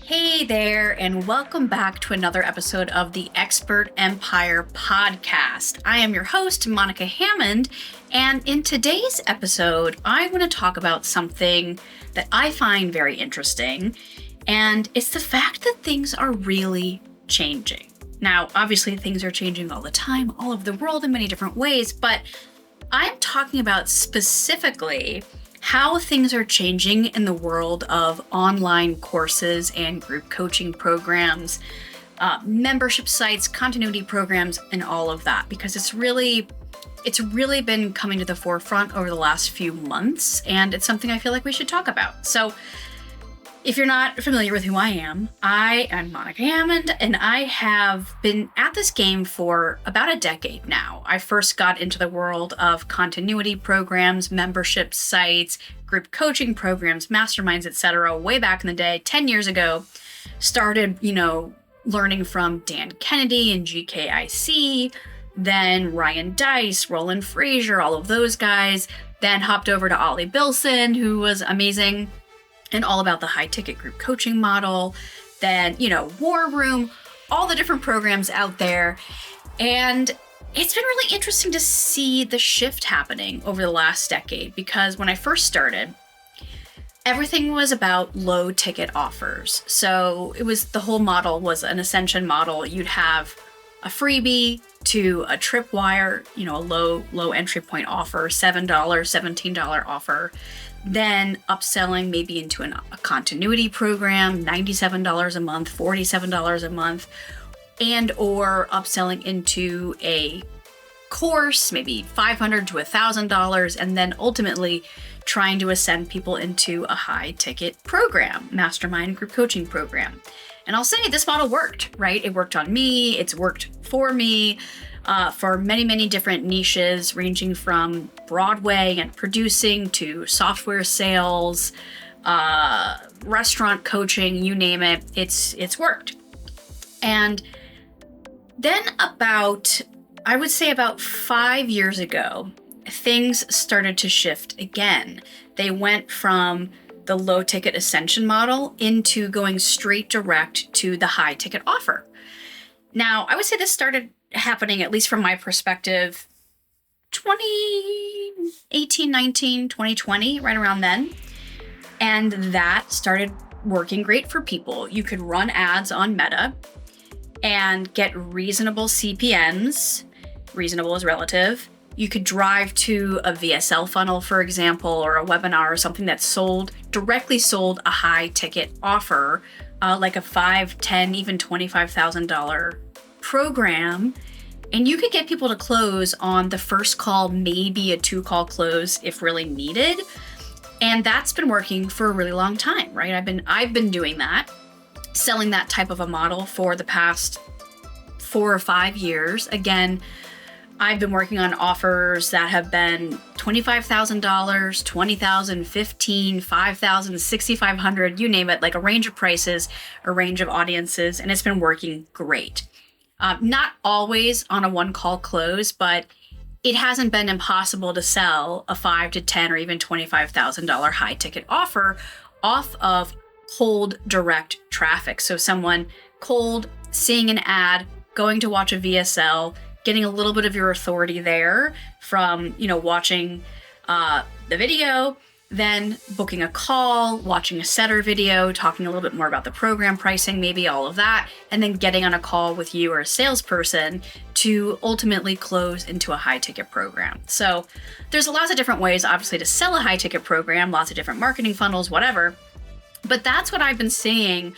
Hey there, and welcome back to another episode of the Expert Empire podcast. I am your host, Monica Hammond, and in today's episode, I want to talk about something that I find very interesting, and it's the fact that things are really changing. Now, obviously, things are changing all the time, all over the world in many different ways, but I'm talking about specifically how things are changing in the world of online courses and group coaching programs, membership sites, continuity programs, and all of that, because it's really been coming to the forefront over the last few months, and it's something I feel like we should talk about. So if you're not familiar with who I am Monica Hammond, and I have been at this game for about a decade now. I first got into the world of continuity programs, membership sites, group coaching programs, masterminds, etc. way back in the day, 10 years ago. Started, learning from Dan Kennedy and GKIC, then Ryan Deiss, Roland Frazier, all of those guys. Then hopped over to Ollie Bilson, who was amazing and all about the high ticket group coaching model, then, War Room, all the different programs out there. And it's been really interesting to see the shift happening over the last decade, because when I first started, everything was about low ticket offers. So the whole model was an ascension model. You'd have a freebie to a tripwire, a low entry point offer, $7, $17 offer. Then upselling maybe into a continuity program, $97 a month, $47 a month, and or upselling into a course, maybe $500 to $1,000, and then ultimately trying to ascend people into a high ticket program, mastermind group coaching program. And I'll say this model worked, right? It worked on me. It's worked for me. For many, many different niches, ranging from Broadway and producing to software sales, restaurant coaching, you name it, it's worked. And then I would say about 5 years ago, things started to shift again. They went from the low ticket ascension model into going straight direct to the high ticket offer. Now, I would say this started happening, at least from my perspective, 2018, 19, 2020, right around then. And that started working great for people. You could run ads on Meta and get reasonable CPMs. Reasonable is relative. You could drive to a VSL funnel, for example, or a webinar or something that directly sold a high ticket offer, like a $5,000, $10,000, even $25,000 program, and you could get people to close on the first call, maybe a 2-call close if really needed. And that's been working for a really long time, right? I've been doing that, selling that type of a model for the past 4 or 5 years. Again, I've been working on offers that have been $25,000, $20,000, $15,000, $5,000, $6,500, you name it, like a range of prices, a range of audiences, and it's been working great. Not always on a 1-call close, but it hasn't been impossible to sell a $5,000 to $10,000 or even $25,000 high ticket offer off of cold direct traffic. So someone cold, seeing an ad, going to watch a VSL, getting a little bit of your authority there from, watching the video, then booking a call, watching a setter video, talking a little bit more about the program pricing, maybe all of that, and then getting on a call with you or a salesperson to ultimately close into a high ticket program. So there's lots of different ways, obviously, to sell a high ticket program, lots of different marketing funnels, whatever. But that's what I've been seeing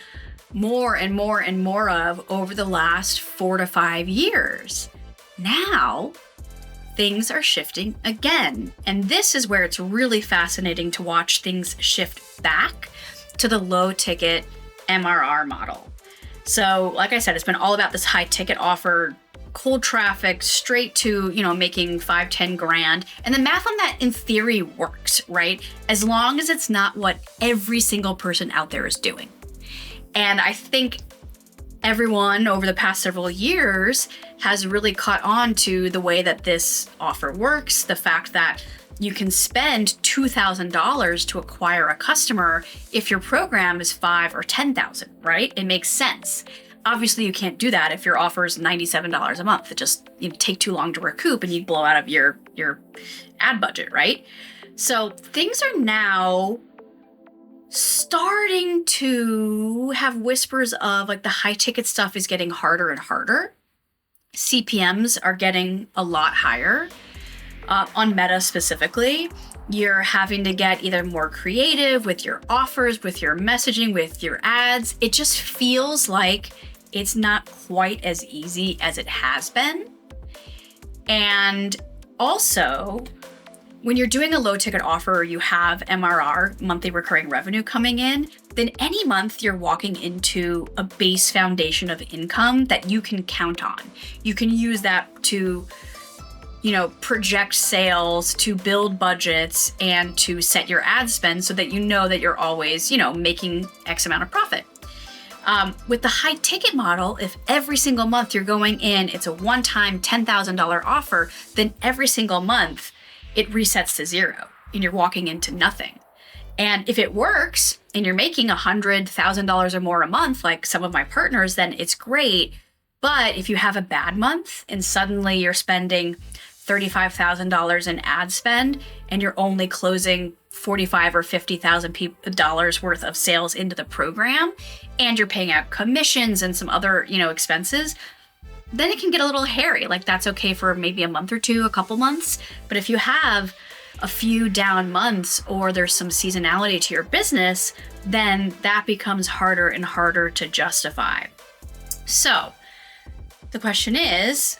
more and more and more of over the last 4 to 5 years. Now, things are shifting again. And this is where it's really fascinating to watch things shift back to the low ticket MRR model. So, like I said, it's been all about this high ticket offer, cold traffic, straight to, making 5-10 grand. And the math on that in theory works, right? As long as it's not what every single person out there is doing. And I think everyone over the past several years has really caught on to the way that this offer works, the fact that you can spend $2,000 to acquire a customer if your program is $5,000 or $10,000, right? It makes sense. Obviously, you can't do that if your offer is $97 a month. It just take too long to recoup and you blow out of your ad budget, right? So things are now starting to have whispers of like the high ticket stuff is getting harder and harder. CPMs are getting a lot higher. On Meta specifically, you're having to get either more creative with your offers, with your messaging, with your ads. It just feels like it's not quite as easy as it has been. And also, when you're doing a low ticket offer, you have MRR, monthly recurring revenue, coming in, then any month you're walking into a base foundation of income that you can count on. You can use that to project sales, to build budgets, and to set your ad spend so that you know that you're always, making X amount of profit. With the high ticket model, if every single month you're going in, it's a one-time $10,000 offer, then every single month it resets to zero and you're walking into nothing. And if it works and you're making $100,000 or more a month, like some of my partners, then it's great. But if you have a bad month and suddenly you're spending $35,000 in ad spend and you're only closing $45,000 or $50,000 worth of sales into the program, and you're paying out commissions and some other, expenses, then it can get a little hairy. Like that's okay for maybe a month or two, a couple months. But if you have a few down months or there's some seasonality to your business, then that becomes harder and harder to justify. So the question is,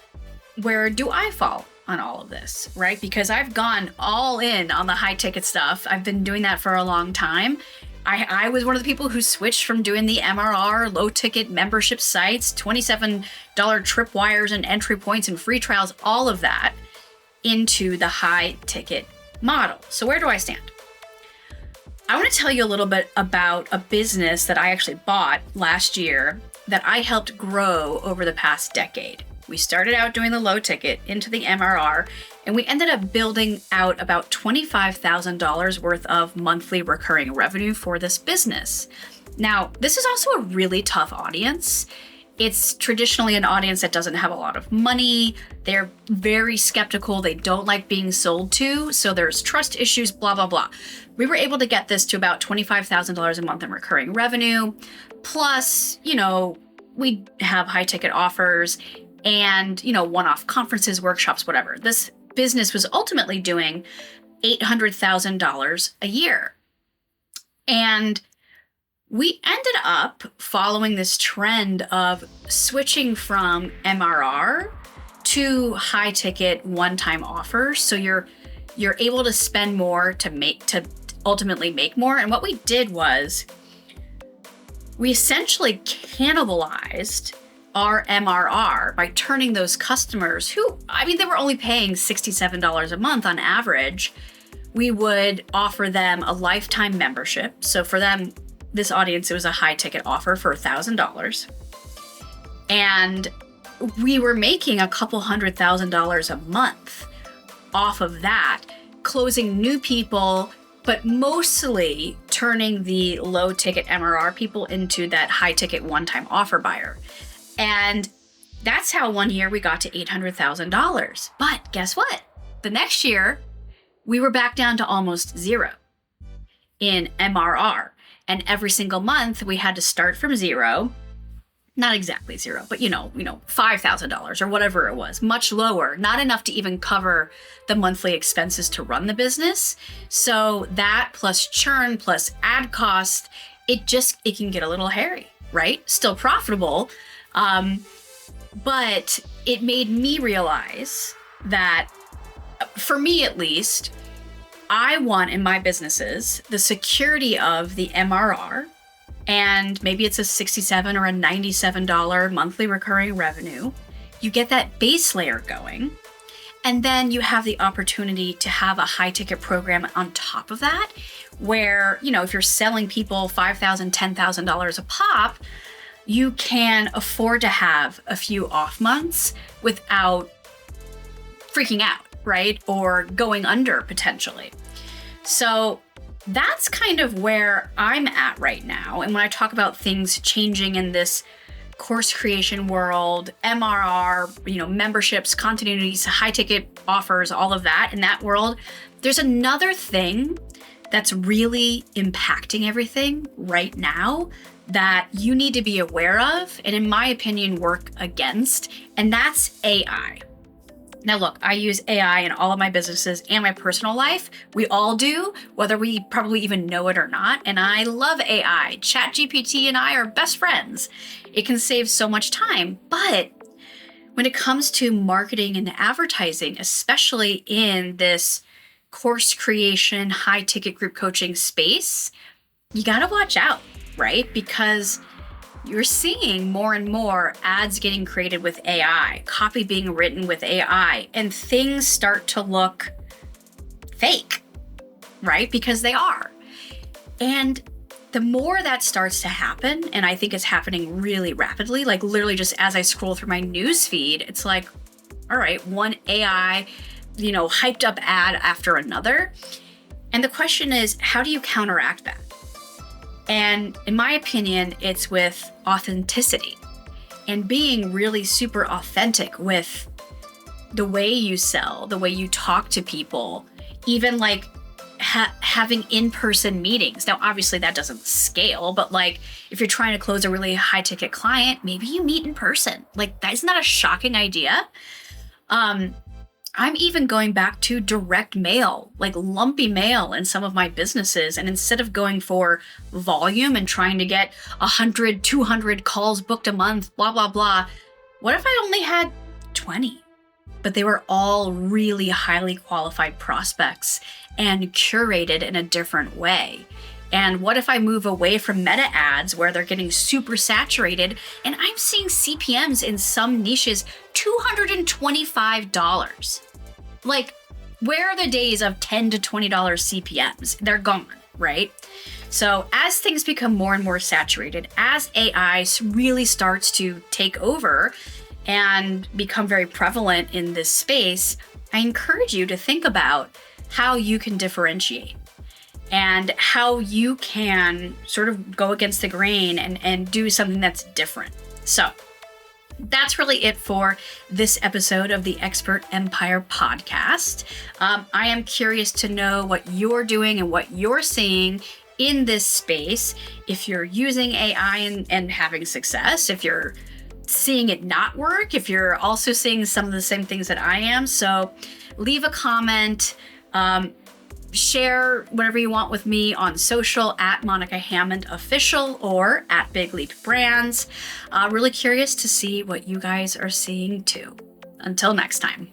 where do I fall on all of this, right? Because I've gone all in on the high ticket stuff. I've been doing that for a long time. I was one of the people who switched from doing the MRR low ticket membership sites, $27 tripwires and entry points and free trials, all of that, into the high ticket model. So where do I stand? I want to tell you a little bit about a business that I actually bought last year that I helped grow over the past decade. We started out doing the low ticket into the MRR, and we ended up building out about $25,000 worth of monthly recurring revenue for this business. Now, this is also a really tough audience. It's traditionally an audience that doesn't have a lot of money. They're very skeptical. They don't like being sold to. So there's trust issues, blah, blah, blah. We were able to get this to about $25,000 a month in recurring revenue. Plus, we have high ticket offers and, one-off conferences, workshops, whatever. This business was ultimately doing $800,000 a year. And we ended up following this trend of switching from MRR to high ticket one-time offers. So you're able to spend more to ultimately make more. And what we did was we essentially cannibalized our MRR by turning those customers who, they were only paying $67 a month on average. We would offer them a lifetime membership. So for them, this audience, it was a high ticket offer for $1,000. And we were making a couple $100,000 a month off of that, closing new people, but mostly turning the low ticket MRR people into that high ticket one-time offer buyer. And that's how one year we got to $800,000. But guess what? The next year, we were back down to almost zero in MRR. And every single month we had to start from zero, not exactly zero, but $5,000 or whatever it was, much lower, not enough to even cover the monthly expenses to run the business. So that plus churn plus ad cost, it can get a little hairy, right? Still profitable. But it made me realize that, for me at least, I want in my businesses the security of the MRR, and maybe it's a $67 or a $97 monthly recurring revenue. You get that base layer going, and then you have the opportunity to have a high ticket program on top of that, where, if you're selling people $5,000, $10,000 a pop, you can afford to have a few off months without freaking out, right? Or going under potentially. So that's kind of where I'm at right now. And when I talk about things changing in this course creation world, MRR, memberships, continuities, high ticket offers, all of that in that world, there's another thing that's really impacting everything right now that you need to be aware of, and in my opinion, work against, and that's AI. Now look, I use AI in all of my businesses and my personal life. We all do, whether we probably even know it or not. And I love AI. ChatGPT and I are best friends. It can save so much time. But when it comes to marketing and advertising, especially in this course creation, high ticket group coaching space, you got to watch out, right? Because you're seeing more and more ads getting created with AI, copy being written with AI, and things start to look fake, right? Because they are. And the more that starts to happen, and I think it's happening really rapidly, like literally just as I scroll through my news feed, it's like, all right, one AI, hyped up ad after another. And the question is, how do you counteract that? And in my opinion, it's with authenticity and being really super authentic with the way you sell, the way you talk to people, even like having in-person meetings. Now, obviously that doesn't scale, but like if you're trying to close a really high ticket client, maybe you meet in person. Like that's not a shocking idea. I'm even going back to direct mail, like lumpy mail in some of my businesses. And instead of going for volume and trying to get 100, 200 calls booked a month, blah, blah, blah, what if I only had 20? But they were all really highly qualified prospects and curated in a different way. And what if I move away from meta ads where they're getting super saturated and I'm seeing CPMs in some niches $225? Like, where are the days of $10 to $20 CPMs? They're gone, right? So as things become more and more saturated, as AI really starts to take over and become very prevalent in this space, I encourage you to think about how you can differentiate and how you can sort of go against the grain and do something that's different. So that's really it for this episode of the Expert Empire podcast. I am curious to know what you're doing and what you're seeing in this space. If you're using AI and having success, if you're seeing it not work, if you're also seeing some of the same things that I am. So leave a comment. Share whatever you want with me on social at Monica Hammond Official or at Big Leap Brands. Really curious to see what you guys are seeing too. Until next time.